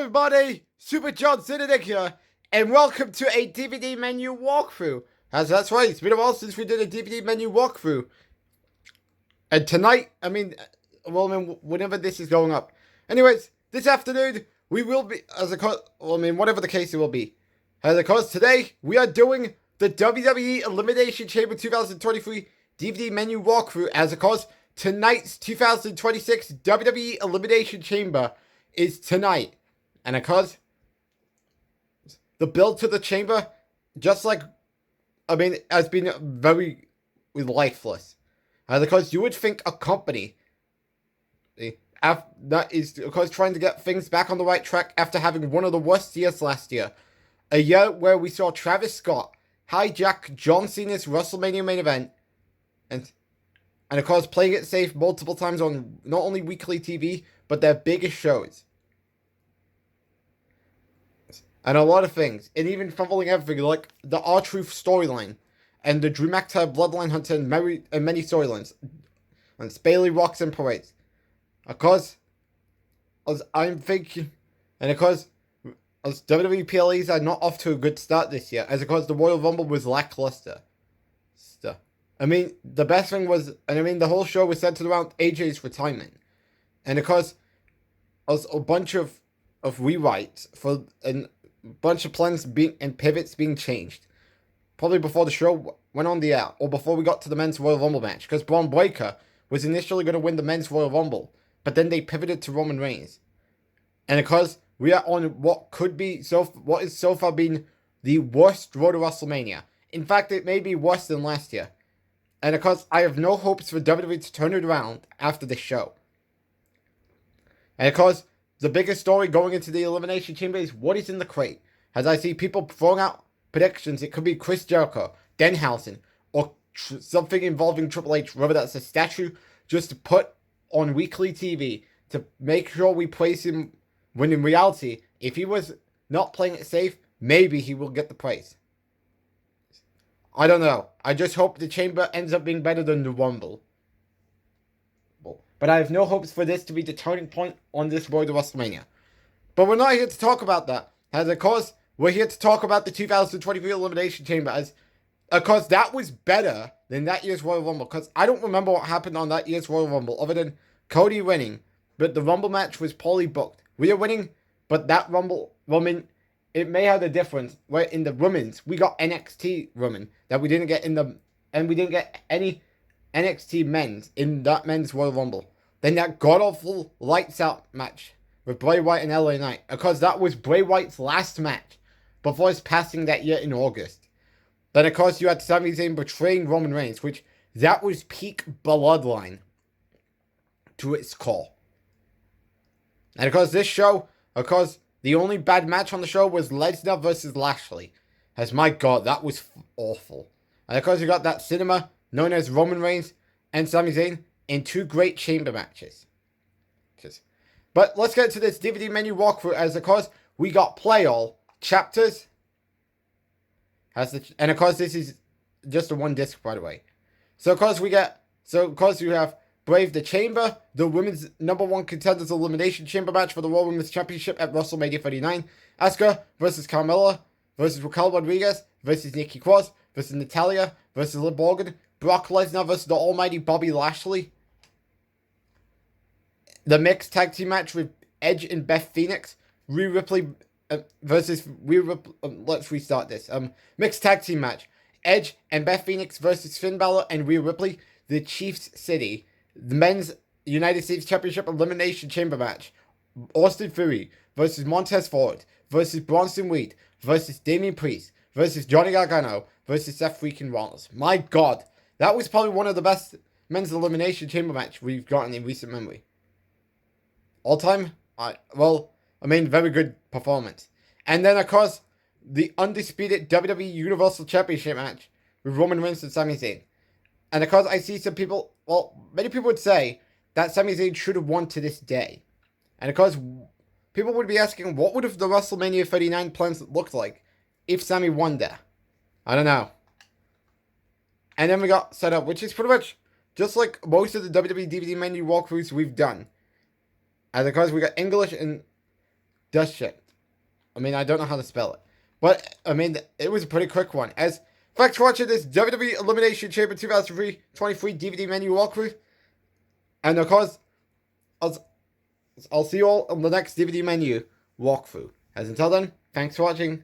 everybody, SuperJohnCenaNick here, and welcome to a DVD menu walkthrough. As that's right, it's been a while since we did a DVD menu walkthrough. And tonight, whenever this is going up. Anyways, this afternoon, we will be, whatever the case it will be. As of course, today, we are doing the WWE Elimination Chamber 2023 DVD menu walkthrough. As of course, tonight's 2026 WWE Elimination Chamber is tonight. And of course, the build to the chamber, has been very lifeless. And of course, you would think a company that is, of course, trying to get things back on the right track after having one of the worst years last year. A year where we saw Travis Scott hijack John Cena's WrestleMania main event. And of course, playing it safe multiple times on not only weekly TV, but their biggest shows. And a lot of things. And even fumbling everything, like the R-Truth storyline. And the Drew McIntyre Bloodline Hunter and many storylines. And Bayley Rocks and Parades. Of course, as WWE PLEs are not off to a good start this year. As of course, the Royal Rumble was lackluster. The best thing was, the whole show was centered around AJ's retirement. And of course, a bunch of rewrites for a bunch of plans and pivots being changed. Probably before the show went on the air, or before we got to the men's Royal Rumble match. Because Braun Breaker was initially going to win the men's Royal Rumble, but then they pivoted to Roman Reigns. And of course, we are on what is so far been the worst road to WrestleMania. In fact, it may be worse than last year. And of course, I have no hopes for WWE to turn it around after this show. And of course, the biggest story going into the Elimination Chamber is what is in the crate. As I see people throwing out predictions, it could be Chris Jericho, Denhausen, or something involving Triple H, whether that's a statue just to put on weekly TV to make sure we praise him, when in reality, if he was not playing it safe, maybe he will get the praise. I don't know. I just hope the Chamber ends up being better than the Rumble. But I have no hopes for this to be the turning point on this road to WrestleMania. But we're not here to talk about that. As of course, we're here to talk about the 2023 Elimination Chamber. As of course, that was better than that year's Royal Rumble. Because I don't remember what happened on that year's Royal Rumble, other than Cody winning. But the Rumble match was poorly booked. We are winning, but that Rumble woman, it may have a difference. Where in the women's, we got NXT women that we didn't get and we didn't get any NXT men's in that men's Royal Rumble. Then that god-awful lights out match with Bray Wyatt and LA Knight. Because that was Bray Wyatt's last match before his passing that year in August. Then of course you had Sami Zayn betraying Roman Reigns, which that was peak bloodline to its core. And of course this show, the only bad match on the show was Lesnar versus Lashley. As my god, that was awful. And of course you got that cinema known as Roman Reigns and Sami Zayn in two great chamber matches. But let's get to this DVD menu walkthrough. As of course we got play all chapters. And of course this is just a one disc, by the way. So of course you have Brave the Chamber, the women's #1 contenders elimination chamber match for the Raw Women's Championship at WrestleMania 39. Asuka versus Carmella versus Raquel Rodriguez versus Nikki Cross versus Natalya versus Liv Morgan. Brock Lesnar versus the almighty Bobby Lashley. The mixed tag team match with Edge and Beth Phoenix. Rhea Ripley versus Rhea Ripley. Let's restart this. Mixed tag team match. Edge and Beth Phoenix versus Finn Balor and Rhea Ripley. The Chiefs City. The men's United States Championship Elimination Chamber match. Austin Theory versus Montez Ford versus Bronson Reed versus Damian Priest versus Johnny Gargano versus Seth freaking Rollins. My god, that was probably one of the best men's Elimination Chamber match we've gotten in recent memory. All time, very good performance. And then of course, the undisputed WWE Universal Championship match with Roman Reigns and Sami Zayn. And of course, I see some people, many people would say that Sami Zayn should have won to this day. And of course, people would be asking, what would have the WrestleMania 39 plans looked like if Sami won there? I don't know. And then we got set up, which is pretty much just like most of the WWE DVD menu walkthroughs we've done. And of course, we got English and Dushin. I mean, I don't know how to spell it. But, I mean, it was a pretty quick one. As thanks for watching this WWE Elimination Chamber 2023 DVD menu walkthrough. And of course, I'll see you all on the next DVD menu walkthrough. As until then, thanks for watching.